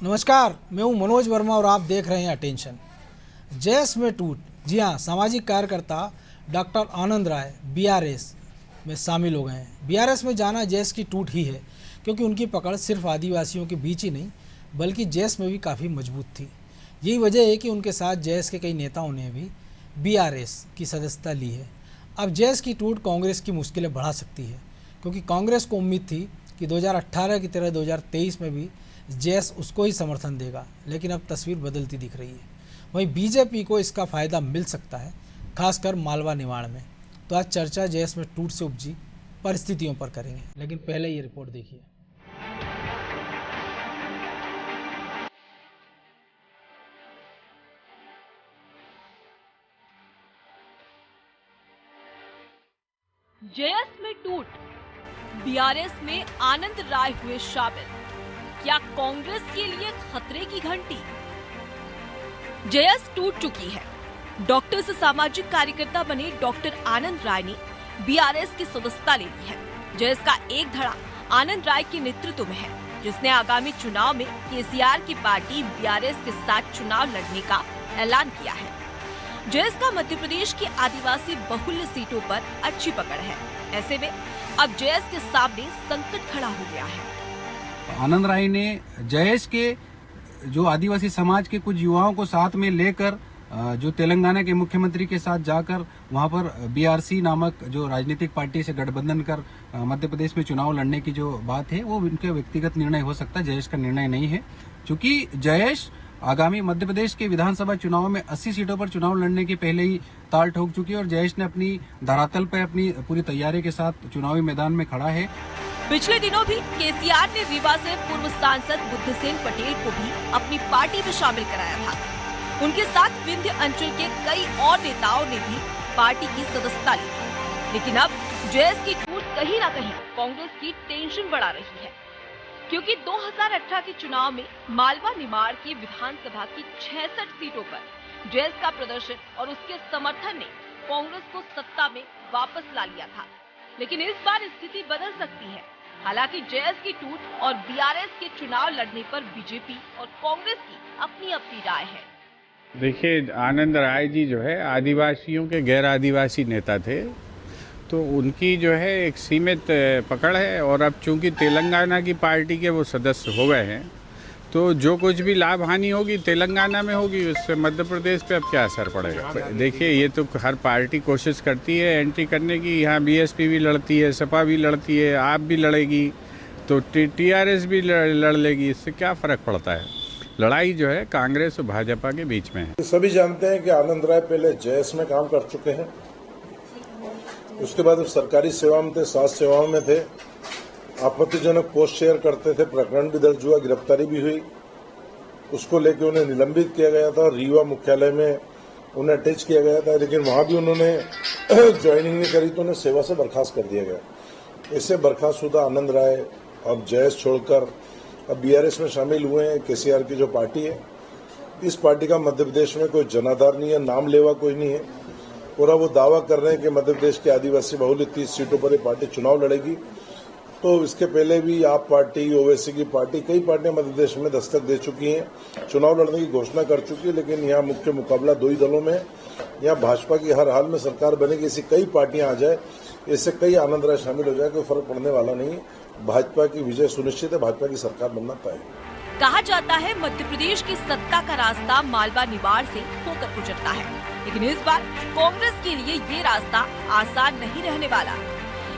नमस्कार, मैं हूं मनोज वर्मा और आप देख रहे हैं अटेंशन। जेएस में टूट। जी हां, सामाजिक कार्यकर्ता डॉक्टर आनंद राय बीआरएस में शामिल हो गए हैं। बीआरएस में जाना जेएस की टूट ही है, क्योंकि उनकी पकड़ सिर्फ आदिवासियों के बीच ही नहीं बल्कि जेएस में भी काफ़ी मजबूत थी। यही वजह है कि उनके साथ जेएस के कई नेताओं ने भी बीआरएस की सदस्यता ली है। अब जेएस की टूट कांग्रेस की मुश्किलें बढ़ा सकती है, क्योंकि कांग्रेस को उम्मीद थी कि 2018 की तरह 2023 में भी जेएस उसको ही समर्थन देगा, लेकिन अब तस्वीर बदलती दिख रही है। वहीं बीजेपी को इसका फ़ायदा मिल सकता है, खासकर मालवा निमाड़ में। तो आज चर्चा जेएस में टूट से उपजी परिस्थितियों पर करेंगे, लेकिन पहले ये रिपोर्ट देखिए। जेएस में टूट, बीआरएस में आनंद राय हुए शामिल। क्या कांग्रेस के लिए खतरे की घंटी? जेएस टूट चुकी है। डॉक्टर से सामाजिक कार्यकर्ता बने डॉक्टर आनंद राय ने बीआरएस की सदस्यता ले ली है। जेएस का एक धड़ा आनंद राय के नेतृत्व में है, जिसने आगामी चुनाव में केसीआर की पार्टी बीआरएस के साथ चुनाव लड़ने का ऐलान किया है। जेएस का मध्य प्रदेश की आदिवासी बहुल्य सीटों पर अच्छी पकड़ है। ऐसे में अब जेएस के सामने संकट खड़ा हो गया है। आनंद राय ने जेएस के जो आदिवासी समाज के कुछ युवाओं को साथ में लेकर जो तेलंगाना के मुख्यमंत्री के साथ जाकर वहां पर बीआरसी नामक जो राजनीतिक पार्टी से गठबंधन कर मध्य प्रदेश में चुनाव लड़ने की जो बात है वो उनके व्यक्तिगत निर्णय हो सकता है, जेएस का निर्णय नहीं है। क्योंकि जेएस आगामी मध्य प्रदेश के विधानसभा चुनाव में 80 सीटों पर चुनाव लड़ने के पहले ही ताल ठोक चुकी है और जेएस ने अपनी धरातल पर अपनी पूरी तैयारी के साथ चुनावी मैदान में खड़ा है। पिछले दिनों भी केसीआर ने रीवा से पूर्व सांसद बुद्धसेन पटेल को भी अपनी पार्टी में शामिल कराया था। उनके साथ विंध्य अंचल के कई और नेताओं ने भी पार्टी की सदस्यता ली थी। लेकिन अब जेएस की टूट कहीं न कहीं कांग्रेस की टेंशन बढ़ा रही है, क्योंकि 2018 के चुनाव में मालवा निमाड़ की विधानसभा की 66 सीटों पर जेएस का प्रदर्शन और उसके समर्थन ने कांग्रेस को सत्ता में वापस ला लिया था। लेकिन इस बार स्थिति बदल सकती है। हालांकि जेएस की टूट और बीआरएस के चुनाव लड़ने पर बीजेपी और कांग्रेस की अपनी अपनी राय है। देखिए, आनंद राय जी जो है आदिवासियों के गैर आदिवासी नेता थे, तो उनकी जो है एक सीमित पकड़ है। और अब चूंकि तेलंगाना की पार्टी के वो सदस्य हो गए हैं, तो जो कुछ भी लाभ हानि होगी तेलंगाना में होगी, उससे मध्य प्रदेश पे अब क्या असर पड़ेगा। देखिए, ये तो हर पार्टी कोशिश करती है एंट्री करने की। यहाँ बीएसपी भी लड़ती है, सपा भी लड़ती है, आप भी लड़ेगी, तो टीआरएस भी लड़ लेगी। इससे क्या फर्क पड़ता है? लड़ाई जो है कांग्रेस और भाजपा के बीच में है। सभी जानते हैं कि आनंद राय पहले जेएस में काम कर चुके हैं, उसके बाद वो सरकारी सेवा में थे, स्वास्थ्य सेवाओं में थे, आपत्तिजनक पोस्ट शेयर करते थे, प्रकरण भी दर्ज हुआ, गिरफ्तारी भी हुई, उसको लेकर उन्हें निलंबित किया गया था और रीवा मुख्यालय में उन्हें अटैच किया गया था। लेकिन वहां भी उन्होंने ज्वाइनिंग नहीं करी तो उन्हें सेवा से बर्खास्त कर दिया गया। इससे बर्खास्तशुदा आनंद राय अब जेएस छोड़कर अब बीआरएस में शामिल हुए हैं। केसीआर की जो पार्टी है, इस पार्टी का मध्य प्रदेश में कोई जनाधार नहीं है, नाम लेवा कोई नहीं है, और अब वो दावा कर रहे हैं कि मध्य प्रदेश के आदिवासी बहुल्य 30 सीटों पर ये पार्टी चुनाव लड़ेगी। तो इसके पहले भी आप पार्टी, ओवैसी की पार्टी, कई पार्टियां मध्य प्रदेश में दस्तक दे चुकी हैं, चुनाव लड़ने की घोषणा कर चुकी है। लेकिन यहाँ मुख्य मुकाबला दो ही दलों में है। यहाँ भाजपा की हर हाल में सरकार बनेगी, ऐसी कई पार्टियां आ जाए, इससे कई आनंद राय शामिल हो जाए, कोई फर्क पड़ने वाला नहीं है। भाजपा की विजय सुनिश्चित है, भाजपा की सरकार बनना तय है। कहा जाता है मध्य प्रदेश की सत्ता का रास्ता मालवा निमाड़ से होकर गुजरता है, लेकिन इस बार कांग्रेस के लिए ये रास्ता आसान नहीं रहने वाला।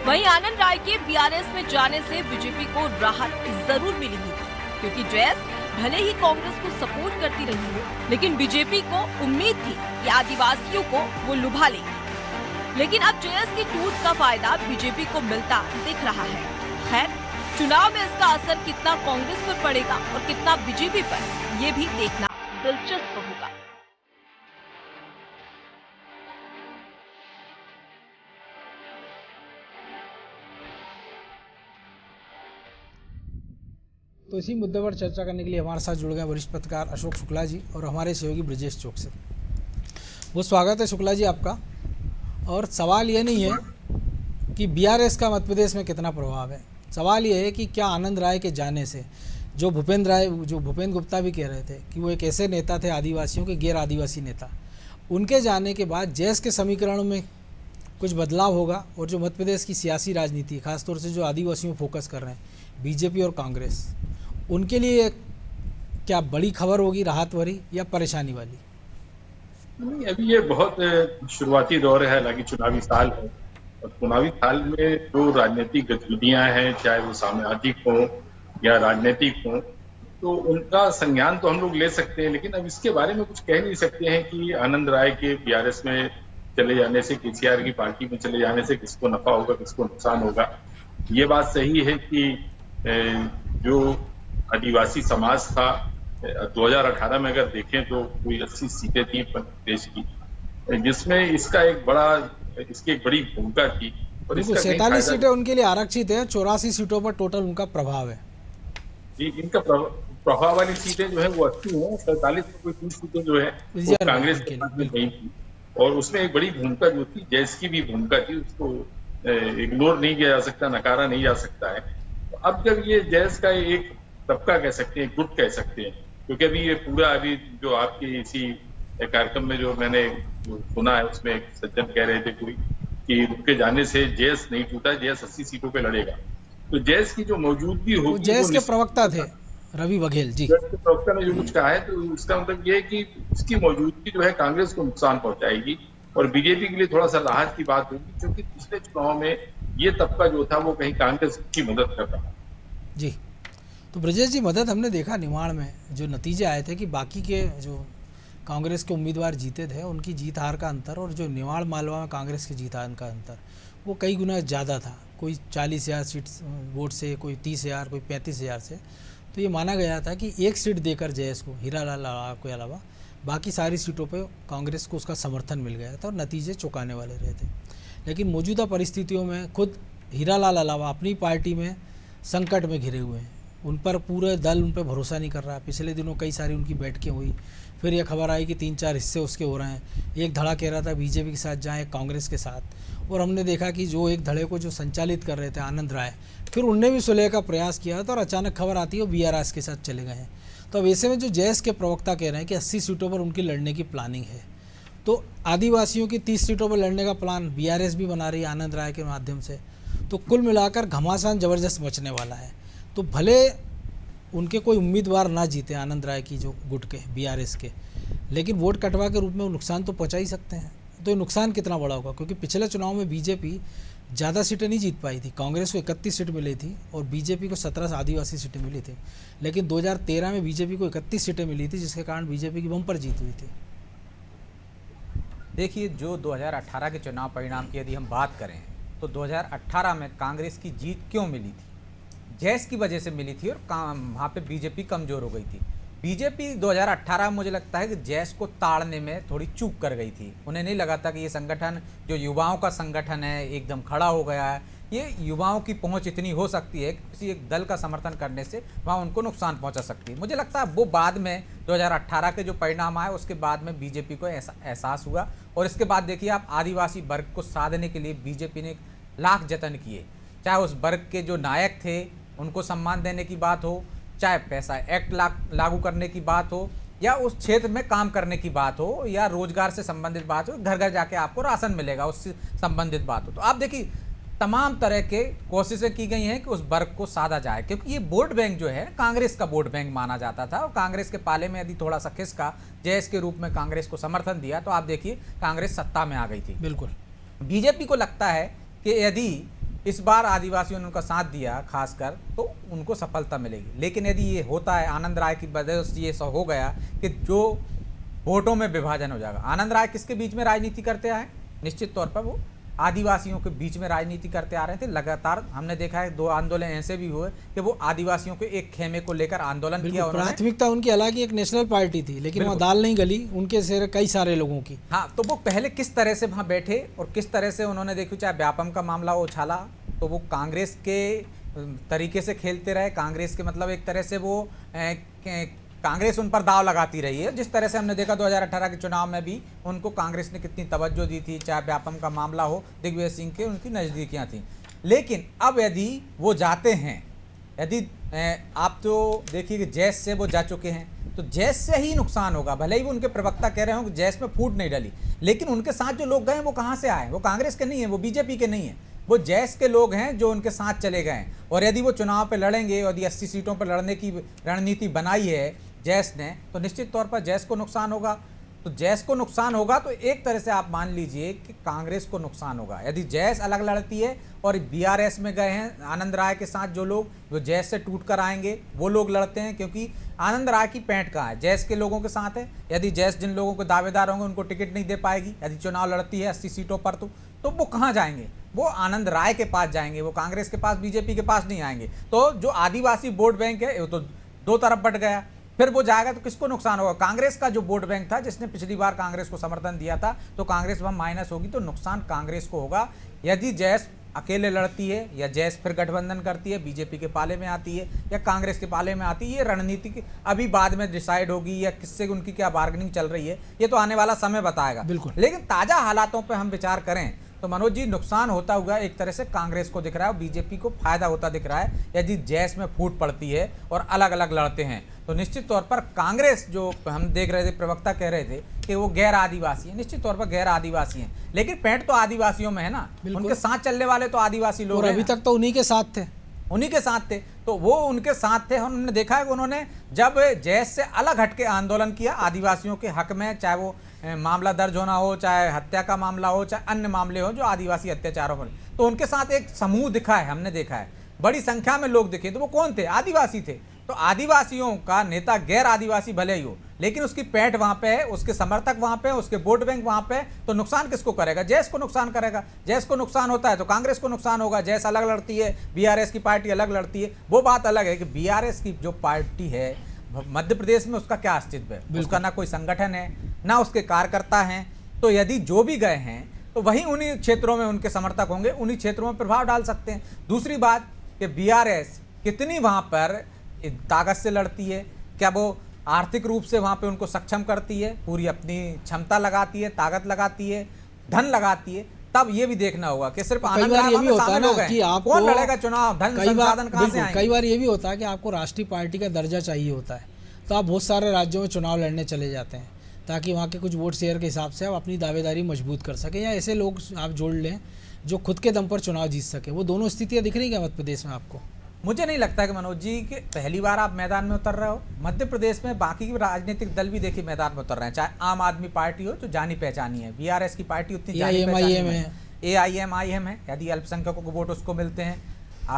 वहीं आनंद राय के बीआरएस में जाने से बीजेपी को राहत जरूर मिली होगी, क्योंकि जेएस भले ही कांग्रेस को सपोर्ट करती रही हो, लेकिन बीजेपी को उम्मीद थी कि आदिवासियों को वो लुभा लेगी। लेकिन अब जेएस की टूट का फायदा बीजेपी को मिलता दिख रहा है। खैर, चुनाव में इसका असर कितना कांग्रेस पर पड़ेगा और कितना बीजेपी पर, ये भी देखना दिलचस्प होगा। तो इसी मुद्दे पर चर्चा करने के लिए हमारे साथ जुड़ गए वरिष्ठ पत्रकार अशोक शुक्ला जी और हमारे सहयोगी ब्रजेश चौक से। बहुत स्वागत है शुक्ला जी आपका। और सवाल ये नहीं है कि बीआरएस का मध्य प्रदेश में कितना प्रभाव है, सवाल ये है कि क्या आनंद राय के जाने से जो भूपेंद्र गुप्ता भी कह रहे थे कि वो एक ऐसे नेता थे आदिवासियों के, गैर आदिवासी नेता। उनके जाने के बाद जैस के समीकरणों में कुछ बदलाव होगा और जो मध्य प्रदेश की सियासी राजनीति, खासतौर से जो आदिवासियों पर फोकस कर रहे हैं बीजेपी और कांग्रेस, उनके लिए क्या बड़ी खबर होगी, राहत भरी या परेशानी वाली? नहीं, अभी ये बहुत शुरुआती दौर है, हालांकि चुनावी साल है और चुनावी साल में जो राजनीतिक गतिविधियां हैं, चाहे वो सामाजिक हो या राजनीतिक हो, तो उनका संज्ञान तो हम लोग ले सकते हैं, लेकिन अब इसके बारे में कुछ कह नहीं सकते हैं कि आनंद राय के बीआरएस में चले जाने से, केसीआर की पार्टी में चले जाने से किसको नफा होगा, किसको नुकसान होगा। ये बात सही है कि जो आदिवासी समाज था 2018 में अगर देखें तो कोई 80 सीटें थी प्रदेश की, जिसमें इसकी एक बड़ी भूमिका थी। और इसका 47 सीटें उनके लिए आरक्षित है, 84 सीटों पर टोटल उनका प्रभाव है। जी, इनका प्रभाव वाली सीटें जो है वो 80 है, 47 में कोई 30 सीटें जो है वो कांग्रेस के पास में नहीं थी। और उसमें एक बड़ी भूमिका जो थी, जैस की भी भूमिका थी, उसको इग्नोर नहीं किया जा सकता, नकारा नहीं जा सकता है। तो अब जब ये जैस का एक तबका कह सकते हैं, गुट कह सकते हैं, क्योंकि अभी ये पूरा अभी जो आपके इसी कार्यक्रम में जो मैंने सुना है उसमें एक सज्जन कह रहे थे कोई कि उनके जाने से जैस नहीं टूटा, जैस 80 सीटों पे लड़ेगा। तो जैस की जो मौजूदगी होगी, जैस के प्रवक्ता थे रवि बघेल जी, जैस के प्रवक्ता ने जो कुछ कहा है, तो इसका मतलब ये है कि इसकी मौजूदगी जो है कांग्रेस को नुकसान पहुंचाएगी और बीजेपी के लिए थोड़ा सा राहत की बात होगी, क्योंकि पिछले चुनाव में ये तबका जो था वो कहीं कांग्रेस की मदद कर रहा जी। तो ब्रजेश जी, मदद हमने देखा निमाड़ में जो नतीजे आए थे कि बाकी के जो कांग्रेस के उम्मीदवार जीते थे उनकी जीत हार का अंतर और जो निमाड़ मालवा में कांग्रेस की जीत हार का अंतर वो कई गुना ज़्यादा था। कोई 40,000 सीट वोट से, कोई 30,000, कोई 35,000 से। तो ये माना गया था कि एक सीट देकर जयस को, हीरालाल के अलावा बाकी सारी सीटों पे कांग्रेस को उसका समर्थन मिल गया था और नतीजे चौंकाने वाले रहे थे। लेकिन मौजूदा परिस्थितियों में खुद हीरालाल अलावा अपनी पार्टी में संकट में घिरे हुए हैं, उन पर पूरे दल उन पर भरोसा नहीं कर रहा। पिछले दिनों कई सारी उनकी बैठकें हुई, फिर यह खबर आई कि 3-4 हिस्से उसके हो रहे हैं। एक धड़ा कह रहा था बीजेपी के साथ जाएं, कांग्रेस के साथ, और हमने देखा कि जो एक धड़े को जो संचालित कर रहे थे आनंद राय, फिर उनने भी सुलह का प्रयास किया था और अचानक खबर आती है वो बीआरएस के साथ चले गए हैं। तो अब ऐसे में जो जैस के प्रवक्ता कह रहे हैं कि 80 सीटों पर उनकी लड़ने की प्लानिंग है, तो आदिवासियों की 30 सीटों पर लड़ने का प्लान बीआरएस भी बना रही है आनंद राय के माध्यम से। तो कुल मिलाकर घमासान ज़बरदस्त मचने वाला है। तो भले उनके कोई उम्मीदवार ना जीते आनंद राय की जो गुट के बीआरएस के, लेकिन वोट कटवा के रूप में वो नुकसान तो पहुंचा ही सकते हैं। तो ये नुकसान कितना बड़ा होगा, क्योंकि पिछले चुनाव में बीजेपी ज़्यादा सीटें नहीं जीत पाई थी। कांग्रेस को 31 सीट मिली थी और बीजेपी को 17 आदिवासी सीटें मिली थी। लेकिन 2013 में बीजेपी को 31 सीटें मिली थी, जिसके कारण बीजेपी की बम्पर जीत हुई थी। देखिए, जो 2018 के चुनाव परिणाम की यदि हम बात करें तो 2018 में कांग्रेस की जीत क्यों मिली थी? जैस की वजह से मिली थी और वहाँ पे बीजेपी कमज़ोर हो गई थी। बीजेपी 2018 में मुझे लगता है कि जैस को ताड़ने में थोड़ी चूक कर गई थी। उन्हें नहीं लगा था कि ये संगठन जो युवाओं का संगठन है एकदम खड़ा हो गया है, ये युवाओं की पहुंच इतनी हो सकती है कि किसी एक दल का समर्थन करने से वहाँ उनको नुकसान पहुंचा सकती है। मुझे लगता है वो बाद में 2018 के जो परिणाम आए उसके बाद में बीजेपी को एहसास हुआ। और इसके बाद देखिए आप, आदिवासी वर्ग को साधने के लिए बीजेपी ने लाख जतन किए, चाहे उस वर्ग के जो नायक थे उनको सम्मान देने की बात हो, चाहे पैसा एक्ट लागू करने की बात हो, या उस क्षेत्र में काम करने की बात हो, या रोजगार से संबंधित बात हो, घर घर जाके आपको राशन मिलेगा उससे संबंधित बात हो। तो आप देखिए तमाम तरह के कोशिशें की गई हैं कि उस वर्ग को साधा जाए, क्योंकि ये वोट बैंक जो है कांग्रेस का वोट बैंक माना जाता था। और कांग्रेस के पाले में यदि थोड़ा सा खिसका जैस के रूप में कांग्रेस को समर्थन दिया तो आप देखिए कांग्रेस सत्ता में आ गई थी। बिल्कुल बीजेपी को लगता है कि यदि इस बार आदिवासियों ने उनका साथ दिया खासकर, तो उनको सफलता मिलेगी। लेकिन यदि ये होता है, आनंद राय की वजह से ये हो गया कि जो वोटों में विभाजन हो जाएगा। आनंद राय किसके बीच में राजनीति करते आए? निश्चित तौर पर वो आदिवासियों के बीच में राजनीति करते आ रहे थे। लगातार हमने देखा है 2 आंदोलन ऐसे भी हुए कि वो आदिवासियों के एक खेमे को लेकर आंदोलन किया। प्राथमिकता उनकी हालांकि एक नेशनल पार्टी थी, लेकिन वहाँ दाल नहीं गली उनके से कई सारे लोगों की। हाँ, तो वो पहले किस तरह से वहाँ बैठे और किस तरह से उन्होंने देखो, चाहे व्यापम का मामला उछाला तो वो कांग्रेस के तरीके से खेलते रहे। कांग्रेस के मतलब एक तरह से वो कांग्रेस उन पर दाव लगाती रही है। जिस तरह से हमने देखा 2018 के चुनाव में भी उनको कांग्रेस ने कितनी तवज्जो दी थी, चाहे व्यापम का मामला हो, दिग्विजय सिंह के उनकी नज़दीकियाँ थीं। लेकिन अब यदि वो जाते हैं यदि आप तो देखिए कि जैस से वो जा चुके हैं, तो जैस से ही नुकसान होगा। भले ही वो उनके प्रवक्ता कह रहे हो कि जैस में फूट नहीं डली, लेकिन उनके साथ जो लोग गए वो कहाँ से आए? वो कांग्रेस के नहीं है, वो बीजेपी के नहीं है, वो जैस के लोग हैं जो उनके साथ चले गए हैं। और यदि वो चुनाव पे लड़ेंगे, यदि 80 सीटों पर लड़ने की रणनीति बनाई है जैस ने, तो निश्चित तौर पर जैस को नुकसान होगा। तो जैस को नुकसान होगा तो एक तरह से आप मान लीजिए कि कांग्रेस को नुकसान होगा। यदि जैस अलग लड़ती है और बीआरएस में गए हैं आनंद राय के साथ जो लोग, जो जैस से टूट कर आएंगे वो लोग लड़ते हैं, क्योंकि आनंद राय की पैंठ कहाँ है? जैस के लोगों के साथ है। यदि जैस जिन लोगों को दावेदार होंगे उनको टिकट नहीं दे पाएगी, यदि चुनाव लड़ती है 80 सीटों पर, तो वो कहाँ जाएंगे? वो आनंद राय के पास जाएंगे, वो कांग्रेस के पास, बीजेपी के पास नहीं आएंगे। तो जो आदिवासी वोट बैंक है वो तो दो तरफ बट गया। फिर वो जाएगा तो किसको नुकसान होगा? कांग्रेस का जो वोट बैंक था, जिसने पिछली बार कांग्रेस को समर्थन दिया था, तो कांग्रेस वहां माइनस होगी, तो नुकसान कांग्रेस को होगा। यदि जैस अकेले लड़ती है या जैस फिर गठबंधन करती है, बीजेपी के पाले में आती है या कांग्रेस के पाले में आती है, ये रणनीति अभी बाद में डिसाइड होगी, या किससे उनकी क्या बार्गेनिंग चल रही है, ये तो आने वाला समय बताएगा। बिल्कुल। लेकिन ताजा हालातों पर हम विचार करें तो मनोज जी, नुकसान होता हुआ एक तरह से कांग्रेस को दिख रहा है और बीजेपी को फायदा होता दिख रहा है। यदि जैस में फूट पड़ती है और अलग अलग लड़ते हैं, तो निश्चित तौर पर कांग्रेस, जो हम देख रहे थे, प्रवक्ता कह रहे थे कि वो गैर आदिवासी है, निश्चित तौर पर गैर आदिवासी हैं, लेकिन पैंट तो आदिवासियों में है ना, उनके साथ चलने वाले तो आदिवासी लोग और हैं अभी ना। तक तो उन्हीं के साथ थे, उन्हीं के साथ थे, तो वो उनके साथ थे। हमने देखा है कि उन्होंने जब जैस से अलग हटके आंदोलन किया आदिवासियों के हक में, चाहे वो मामला दर्ज होना हो, चाहे हत्या का मामला हो, चाहे अन्य मामले हो जो आदिवासी अत्याचारों पर, तो उनके साथ एक समूह दिखा है, हमने देखा है, बड़ी संख्या में लोग दिखे। तो वो कौन थे? आदिवासी थे। तो आदिवासियों का नेता गैर आदिवासी भले ही हो, लेकिन उसकी पैठ वहां पे है, उसके समर्थक वहां पे, उसके वोट बैंक वहां पे, तो नुकसान किसको करेगा? जैस को नुकसान करेगा। जैस को नुकसान होता है तो कांग्रेस को नुकसान होगा। जैस अलग लड़ती है, बीआरएस की पार्टी अलग लड़ती है, वो बात अलग है कि बीआरएस की जो पार्टी है मध्य प्रदेश में, उसका क्या अस्तित्व है? उसका ना कोई संगठन है, ना उसके कार्यकर्ता हैं। तो यदि जो भी गए हैं तो वहीं उन्हीं क्षेत्रों में उनके समर्थक होंगे, उन्हीं क्षेत्रों में प्रभाव डाल सकते हैं। दूसरी बात कि बीआरएस कितनी वहां पर ताकत से लड़ती है, क्या वो आर्थिक रूप से वहां पे उनको सक्षम करती है, पूरी अपनी क्षमता लगाती है, ताकत लगाती है, धन लगाती है, तब ये भी देखना होगा कि सिर्फ कई बार ये भी होता है ना कि आपको कौन लड़ेगा चुनाव, धन संसाधन कहां से आएंगे? कई बार ये भी होता है कि आपको राष्ट्रीय पार्टी का दर्जा चाहिए होता है, तो आप बहुत सारे राज्यों में चुनाव लड़ने चले जाते हैं ताकि वहाँ के कुछ वोट शेयर के हिसाब से आप अपनी दावेदारी मजबूत कर सकें, या ऐसे लोग आप जोड़ लें जो खुद के दम पर चुनाव जीत सके। वो दोनों स्थितियाँ दिख रही क्या मध्य प्रदेश में आपको? मुझे नहीं लगता कि मनोज जी कि पहली बार आप मैदान में उतर रहे हो। मध्य प्रदेश में बाकी के राजनीतिक दल भी देखिए मैदान में उतर रहे हैं, चाहे आम आदमी पार्टी हो जो जानी पहचानी है, बीआरएस की पार्टी उतनी जानी पहचानी है, AIM है, यदि अल्पसंख्यकों को वोट उसको मिलते हैं।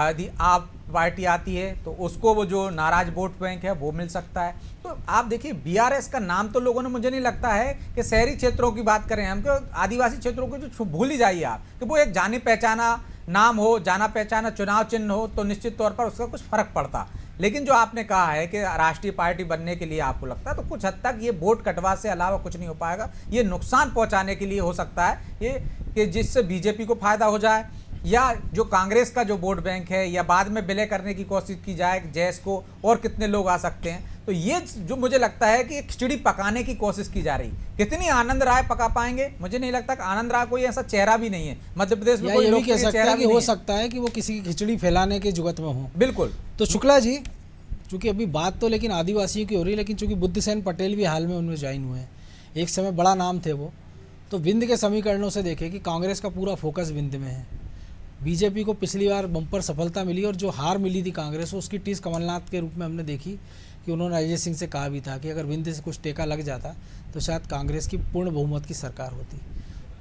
यदि आप पार्टी आती है तो उसको वो जो नाराज वोट बैंक है वो मिल सकता है। तो आप देखिए बीआरएस का नाम तो लोगों ने, मुझे नहीं लगता है कि शहरी क्षेत्रों की बात करें हम, तो आदिवासी क्षेत्रों को जो भूल ही जाइए आप कि वो एक जानी पहचाना नाम हो, जाना पहचाना चुनाव चिन्ह हो, तो निश्चित तौर पर उसका कुछ फर्क पड़ता। लेकिन जो आपने कहा है कि राष्ट्रीय पार्टी बनने के लिए आपको लगता है, तो कुछ हद तक ये वोट कटवा से अलावा कुछ नहीं हो पाएगा। ये नुकसान पहुंचाने के लिए हो सकता है ये कि जिससे बीजेपी को फायदा हो जाए, या जो कांग्रेस का जो वोट बैंक है, या बाद में विलय करने की कोशिश की जाए जैस को, और कितने लोग आ सकते हैं। तो ये जो मुझे लगता है कि एक खिचड़ी पकाने की कोशिश की जा रही। कितनी आनंद राय पका पाएंगे? मुझे नहीं लगता कि आनंद राय कोई ऐसा चेहरा भी नहीं है मध्य प्रदेश में, कोई ये भी कह लोकप्रिय सकता चेहरा है भी कि नहीं हो है। सकता है कि वो किसी की खिचड़ी फैलाने के जुगत में हो। बिल्कुल। तो शुक्ला जी, चूंकि अभी बात तो लेकिन आदिवासियों की हो रही है, लेकिन चूंकि बुद्धसेन पटेल भी हाल में उनमें ज्वाइन हुए हैं, एक समय बड़ा नाम थे वो, तो विंध्य के समीकरणों से देखें कि कांग्रेस का पूरा फोकस विंध्य में है। बीजेपी को पिछली बार बम्पर सफलता मिली, और जो हार मिली थी कांग्रेस को, उसकी टीस कमलनाथ के रूप में हमने देखी कि उन्होंने अजय सिंह से कहा भी था कि अगर विंध्य से कुछ टेका लग जाता तो शायद कांग्रेस की पूर्ण बहुमत की सरकार होती।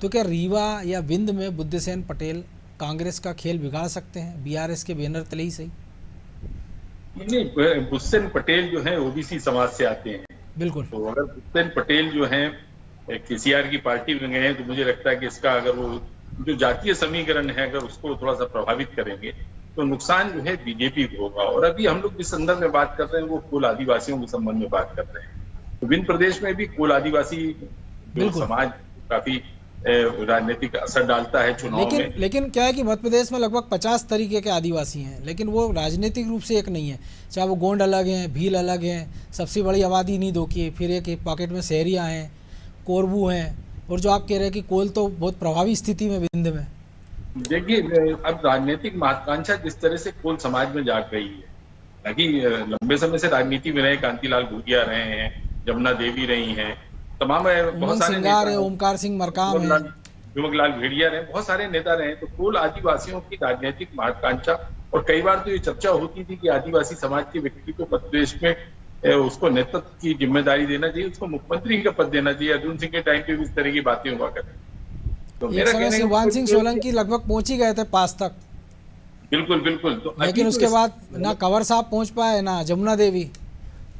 तो क्या रीवा या विंध्य में बुद्धसेन पटेल कांग्रेस का खेल बिगाड़ सकते हैं, बीआरएस के बैनर तले ही सही? नहीं, बुद्धसेन पटेल जो है ओबीसी समाज से आते हैं। बिल्कुल। तो अगर बुद्धसेन पटेल जो है केसीआर की पार्टी में गए हैं, तो मुझे लगता है कि इसका अगर वो जो जातीय समीकरण है अगर उसको थोड़ा सा प्रभावित करेंगे तो नुकसान जो है बीजेपी को होगा। और अभी हम लोग जिस संदर्भ में बात कर रहे हैं वो कुल आदिवासियों के संबंध में बात कर रहे हैं। तो विंध्य प्रदेश में भी कुल आदिवासी जो समाज काफी राजनीतिक असर डालता है चुनाव में। लेकिन क्या है कि मध्य प्रदेश में लगभग 50 तरीके के आदिवासी हैं, लेकिन वो राजनीतिक रूप से एक नहीं है। चाहे वो गोंड अलग हैं, भील अलग हैं, सबसे बड़ी आबादी इन्हीं दो की है, फिर एक पॉकेट में शहरियाँ हैं, कोरबू हैं, और जो आप कह रहे हैं कि कोल तो बहुत प्रभावी स्थिति में विंध्य में। देखिए, अब राजनीतिक महत्वाकांक्षा जिस तरह से कोल समाज में जाग रही है, ताकि लंबे समय से राजनीति में रहे, कांतिलाल भूरिया रहे हैं, जमुना देवी रही हैं, तमाम बहुत उमंग सारे सिंगार है, नेता, ओमकार सिंह मरकाम है, जुमकलाल भेड़िया रहे, बहुत सारे नेता रहे। तो कुल आदिवासियों की राजनीतिक महत्वाकांक्षा, और कई बार तो ये चर्चा होती थी कि आदिवासी समाज के व्यक्ति को प्रदेश में उसको नेतृत्व की जिम्मेदारी देना चाहिए, उसको मुख्यमंत्री का पद देना चाहिए। अर्जुन सिंह के टाइम पे भी इस तरह की बातें हुआ करती। तो एक समय शिवपाल सिंह सोलंकी लगभग पहुंच ही गए थे पास तक, बिल्कुल बिल्कुल। तो लेकिन उसके बाद ना कंवर साहब पहुंच पाए ना जमुना देवी।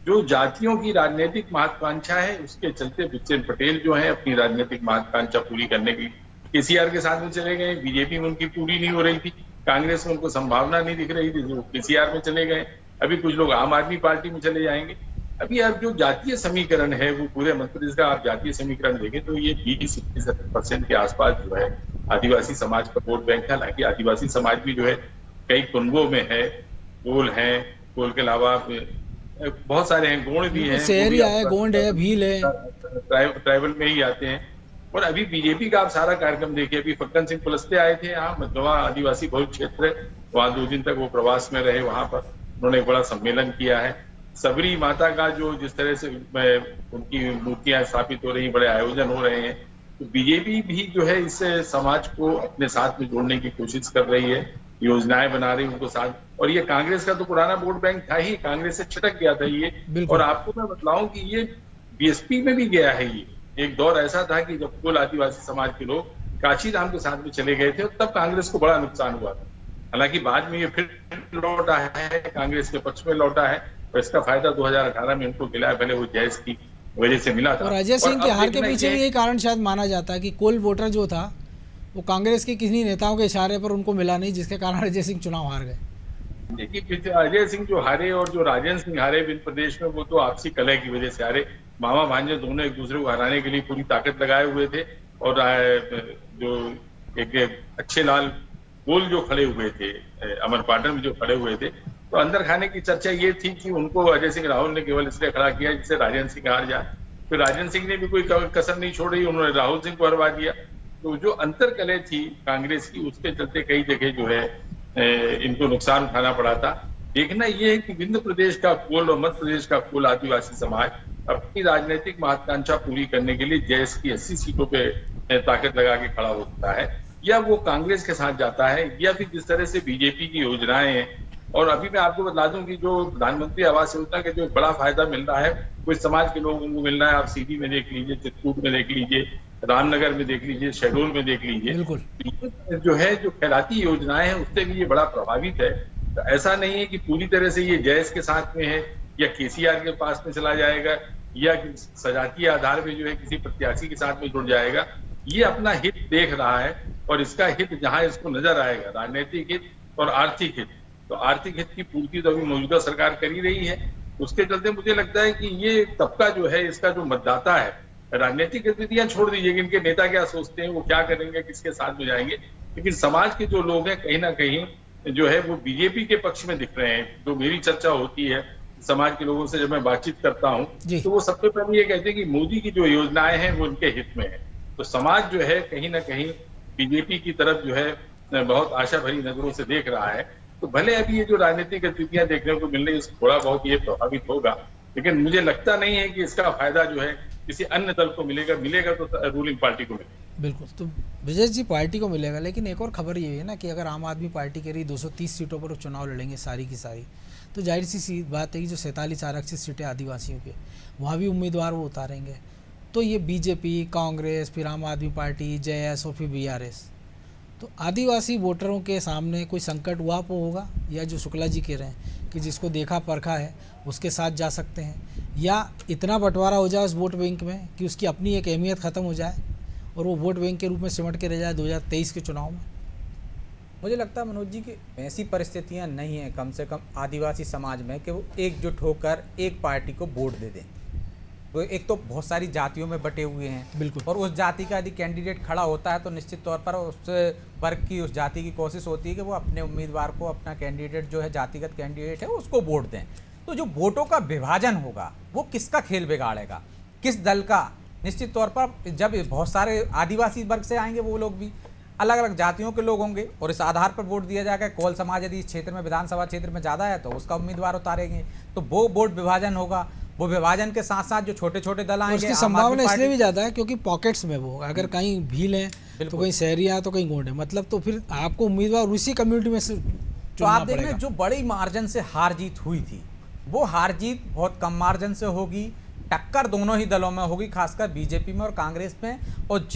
जो जातियों की राजनीतिक महत्वाकांक्षा है, उसके चलते बिचन पटेल जो है अपनी राजनीतिक महत्वाकांक्षा पूरी करने की केसीआर के साथ में चले गए। बीजेपी में उनकी पूरी नहीं हो रही थी, कांग्रेस में उनको संभावना नहीं दिख रही थी, जो केसीआर में चले गए। अभी कुछ लोग आम आदमी पार्टी में चले जाएंगे। अभी अब जो जातीय समीकरण है वो पूरे मध्य प्रदेश का आप जातीय समीकरण देखें तो ये 20-70% के आसपास जो है आदिवासी समाज का वोट बैंक है। हालांकि आदिवासी समाज भी जो है कई कुंबों में है, कोल है, कोल के अलावा बहुत सारे हैं, गोंड भी हैं, शहरी है, गोंड है, भील है, ट्राइबल में ही आते हैं। और अभी बीजेपी का आप सारा कार्यक्रम देखिए, अभी फक्कन सिंह कुलस्ते आए थे यहाँ, मधवा आदिवासी बहुल क्षेत्र है, वहां 2 दिन तक वो प्रवास में रहे, वहां पर उन्होंने एक बड़ा सम्मेलन किया है। सबरी माता का जो जिस तरह से उनकी मूर्तियां स्थापित हो रही, बड़े आयोजन हो रहे हैं, तो बीजेपी भी जो है इस समाज को अपने साथ में जोड़ने की कोशिश कर रही है, योजनाएं बना रही है उनको साथ। और ये कांग्रेस का तो पुराना वोट बैंक था ही, कांग्रेस से छिटक गया था ये। और आपको मैं बतलाऊं कि ये बीएसपी में भी गया है। ये एक दौर ऐसा था कि जब कुल आदिवासी समाज के लोग काशीराम के साथ में चले गए थे, तब कांग्रेस को बड़ा नुकसान हुआ था। हालांकि बाद में ये फिर लौटा है, कांग्रेस के पक्ष में लौटा है, और इसका फायदा 2018 में उनको मिला है, भले वो जैस की वजह से मिला था। और अजय सिंह के हार के पीछे भी यही कारण शायद माना जाता है कि कोल वोटर जो था वो कांग्रेस के किन्हीं नेताओं के इशारे पर उनको मिला नहीं, जिसके कारण अजय सिंह चुनाव हार गए। देखिए, अजय सिंह जो हारे और जो राजेंद्र सिंह हारे विभिन्न प्रदेश में, वो तो आपसी कलह की वजह से हारे। मामा भांजे दोनों एक दूसरे को हराने के लिए पूरी ताकत लगाए हुए थे। और जो एक अच्छे लाल कोल जो खड़े हुए थे अमरपाटन में जो खड़े हुए थे, तो अंदर खाने की चर्चा ये थी कि उनको अजय सिंह राहुल ने केवल इसलिए खड़ा किया जिससे राजेंद्र सिंह हार जाए। फिर राजेंद्र सिंह ने भी कोई कसर नहीं छोड़ी, उन्होंने राहुल सिंह को हरवा दिया। तो जो अंतर कलह थी कांग्रेस की, उसके चलते कई जगह जो है इनको नुकसान उठाना पड़ा था। देखना यह है कि विंध्य प्रदेश का कोल और मध्य प्रदेश का कोल आदिवासी समाज अपनी राजनीतिक महत्वाकांक्षा पूरी करने के लिए जैस की 80 सीटों पे ताकत लगा के खड़ा होता है, या वो कांग्रेस के साथ जाता है, या फिर जिस तरह से बीजेपी की योजनाएं हैं। और अभी मैं आपको बता दूं कि जो प्रधानमंत्री आवास योजना के जो बड़ा फायदा मिल रहा है वो इस समाज के लोगों को मिल रहा है। आप सीधी में देख लीजिए, चित्रकूट में देख लीजिए, रामनगर में देख लीजिए, शहडोल में देख लीजिए, जो है जो खैराती योजनाएं हैं उससे भी ये बड़ा प्रभावित है। तो ऐसा नहीं है कि पूरी तरह से ये जैस के साथ में है या केसीआर के पास में चला जाएगा या सजातीय आधार पे जो है किसी प्रत्याशी के साथ में जुड़ जाएगा। ये अपना हित देख रहा है, और इसका हित जहां इसको नजर आएगा, राजनीतिक हित और आर्थिक हित, तो आर्थिक हित की पूर्ति तो अभी मौजूदा सरकार कर ही रही है। उसके चलते मुझे लगता है कि ये तबका जो है, इसका जो मतदाता है, राजनीतिक गतिविधियां छोड़ दीजिए कि इनके नेता क्या सोचते हैं, वो क्या करेंगे, किसके साथ में जाएंगे, लेकिन समाज के जो लोग हैं कहीं ना कहीं जो है वो बीजेपी के पक्ष में दिख रहे हैं। जो मेरी चर्चा होती है समाज के लोगों से, जब मैं बातचीत करता हूं, तो वो सबसे पहले ये कहते हैं कि मोदी की जो योजनाएं हैं वो उनके हित में है। तो समाज जो है कहीं ना कहीं बीजेपी की तरफ जो है बहुत आशा भरी नजरों से देख रहा है। तो भले अभी ये जो राजनीतिक गतिविधियां देखने को मिल रही है, थोड़ा बहुत ये प्रभावित होगा, लेकिन मुझे लगता नहीं है कि इसका फायदा जो है किसी अन्य दल को मिलेगा तो रूलिंग पार्टी को मिलेगा। बिल्कुल, तो विजय जी पार्टी को मिलेगा। लेकिन एक और खबर ये है ना कि अगर आम आदमी पार्टी के लिए 230 सीटों पर चुनाव लड़ेंगे सारी की सारी, तो जाहिर सी बात है कि जो 47 आरक्षित सीटें आदिवासियों के, वहाँ भी उम्मीदवार वो उतारेंगे। तो ये बीजेपी, कांग्रेस, फिर आम आदमी पार्टी, जेएस और फिर बीआरएस, तो आदिवासी वोटरों के सामने कोई संकट हुआ तो होगा, या जो शुक्ला जी कह रहे हैं कि जिसको देखा परखा है उसके साथ जा सकते हैं, या इतना बंटवारा हो जाए उस वोट बैंक में कि उसकी अपनी एक अहमियत ख़त्म हो जाए और वो वोट बैंक के रूप में सिमट के रह जाए 2023 के चुनाव में। मुझे लगता है मनोज जी कि ऐसी परिस्थितियां नहीं हैं कम से कम आदिवासी समाज में कि वो एकजुट होकर एक पार्टी को वोट दे दें। तो एक तो बहुत सारी जातियों में बटे हुए हैं, बिल्कुल, और उस जाति का यदि कैंडिडेट खड़ा होता है तो निश्चित तौर पर उस वर्ग की, उस जाति की कोशिश होती है कि वो अपने उम्मीदवार को, अपना कैंडिडेट जो है जातिगत कैंडिडेट है उसको वोट दें। तो जो वोटों का विभाजन होगा वो किसका खेल बिगाड़ेगा, किस दल का? निश्चित तौर पर जब बहुत सारे आदिवासी वर्ग से आएंगे वो लोग भी, अलग अलग जातियों के लोग होंगे और इस आधार पर वोट दिया जाएगा। कोल समाज यदि इस क्षेत्र में, विधानसभा क्षेत्र में ज़्यादा है तो उसका उम्मीदवार उतारेंगे, तो वो वोट विभाजन होगा। वो विभाजन के साथ साथ जो छोटे छोटे दल आएंगे, उसकी संभावना इसलिए भी ज़्यादा है क्योंकि पॉकेट्स में वो अगर कहीं भील है तो कहीं शहरिया है तो कहीं गोंड है, मतलब तो फिर आपको उम्मीदवार उसी कम्युनिटी में से तो चुनना आप देख रहे पड़ेगा। हैं जो बड़ी मार्जिन से हार जीत हुई थी वो हार जीत बहुत कम मार्जिन से होगी। टक्कर दोनों ही दलों में होगी, खासकर बीजेपी में और कांग्रेस में। और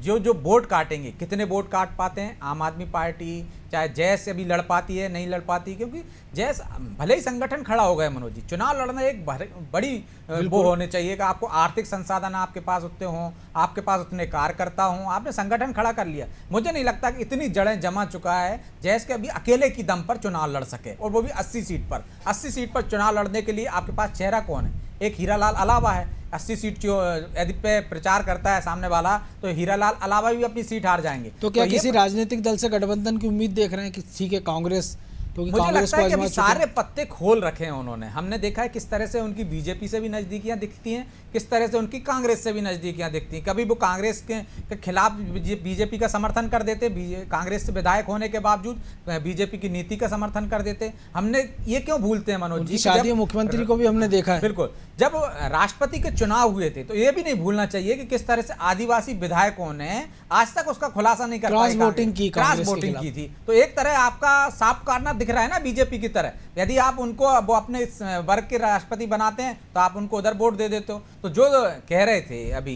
जो वोट काटेंगे, कितने वोट काट पाते हैं आम आदमी पार्टी, चाहे जैस अभी लड़ पाती है नहीं लड़ पाती, क्योंकि जैस भले ही संगठन खड़ा हो गया मनोज जी, चुनाव लड़ना एक बड़ी वो होने चाहिए कि आपको आर्थिक संसाधन आपके पास उतने हों, आपके पास उतने कार्यकर्ता हों, आपने संगठन खड़ा कर लिया। मुझे नहीं लगता कि इतनी जड़ें जमा चुका है जैस के अभी अकेले की दम पर चुनाव लड़ सके, और वो भी 80 सीट पर। 80 सीट पर चुनाव लड़ने के लिए आपके पास चेहरा कौन है? एक हीरालाल अलावा है। 80 सीट जो यदि पे प्रचार करता है सामने वाला, तो हीरालाल अलावा भी अपनी सीट हार जाएंगे। तो क्या किसी राजनीतिक दल से गठबंधन की उम्मीद देख रहे हैं कि ठीक है कांग्रेस, क्योंकि मुझे कांग्रेस लगता को है कि आजमा अभी चुके हैं। सारे पत्ते खोल रखे हैं उन्होंने। हमने देखा है किस तरह से उनकी बीजेपी से भी नजदीकियां दिखती हैं, किस तरह से उनकी कांग्रेस से भी नजदीकियां दिखती हैं। कभी वो कांग्रेस के खिलाफ बीजेपी का समर्थन कर देते, कांग्रेस से विधायक होने के बावजूद बीजेपी की नीति का समर्थन कर देते। हमने ये क्यों भूलते हैं मनोज जी? शादी मुख्यमंत्री को भी हमने देखा है। बिल्कुल, जब राष्ट्रपति के चुनाव हुए थे तो ये भी नहीं भूलना चाहिए कि किस तरह से आदिवासी विधायकों ने आज तक उसका खुलासा नहीं कर पाए, क्रॉस वोटिंग की, क्रॉस वोटिंग की थी। तो एक तरह आपका सांप काटना दिख रहा है ना बीजेपी की तरह। यदि आप उनको वो अपने वर्ग के राष्ट्रपति बनाते हैं तो आप उनको उधर वोट दे देते हो। तो जो कह रहे थे अभी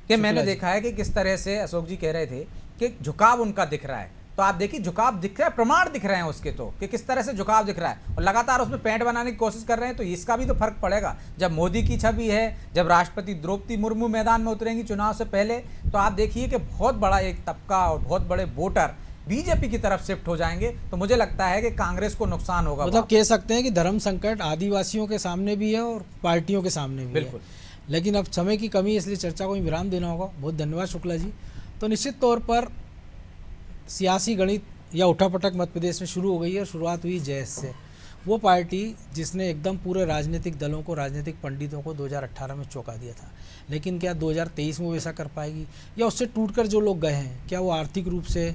कि मैंने देखा है कि किस तरह से अशोक जी कह रहे थे कि झुकाव उनका दिख रहा है, तो आप देखिए झुकाव दिख रहा है, प्रमाण दिख रहे हैं उसके तो कि किस तरह से झुकाव दिख रहा है, और लगातार उसमें पैंट बनाने की कोशिश कर रहे हैं। तो इसका भी तो फर्क पड़ेगा। जब मोदी की छवि है, जब राष्ट्रपति द्रौपदी मुर्मू मैदान में उतरेंगी चुनाव से पहले, तो आप देखिए कि बहुत बड़ा एक तबका और बहुत बड़े वोटर बीजेपी की तरफ शिफ्ट हो जाएंगे। तो मुझे लगता है कि कांग्रेस को नुकसान होगा। मतलब कह सकते हैं कि धर्म संकट आदिवासियों के सामने भी है और पार्टियों के सामने भी बिल्कुल। है। लेकिन अब समय की कमी है, इसलिए चर्चा को विराम देना होगा। बहुत धन्यवाद शुक्ला जी। तो निश्चित तौर पर सियासी गणित या उठापटक मध्य प्रदेश में शुरू हो गई है और शुरुआत हुई जैस से। वो पार्टी जिसने एकदम पूरे राजनीतिक दलों को, राजनीतिक पंडितों को 2018 में चौंका दिया था, लेकिन क्या 2023 में वो ऐसा कर पाएगी? या उससे टूटकर जो लोग गए हैं, क्या वो आर्थिक रूप से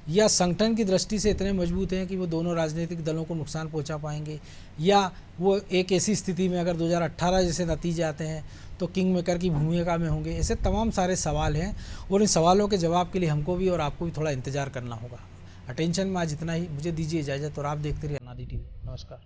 या संगठन की दृष्टि से इतने मजबूत हैं कि वो दोनों राजनीतिक दलों को नुकसान पहुंचा पाएंगे? या वो एक ऐसी स्थिति में अगर 2018 जैसे नतीजे आते हैं तो किंग मेकर की भूमिका में होंगे? ऐसे तमाम सारे सवाल हैं और इन सवालों के जवाब के लिए हमको भी और आपको भी थोड़ा इंतजार करना होगा। अटेंशन में आज इतना ही। मुझे दीजिए इजाज़त और आप देखते रहिए अनादि टीवी। नमस्कार।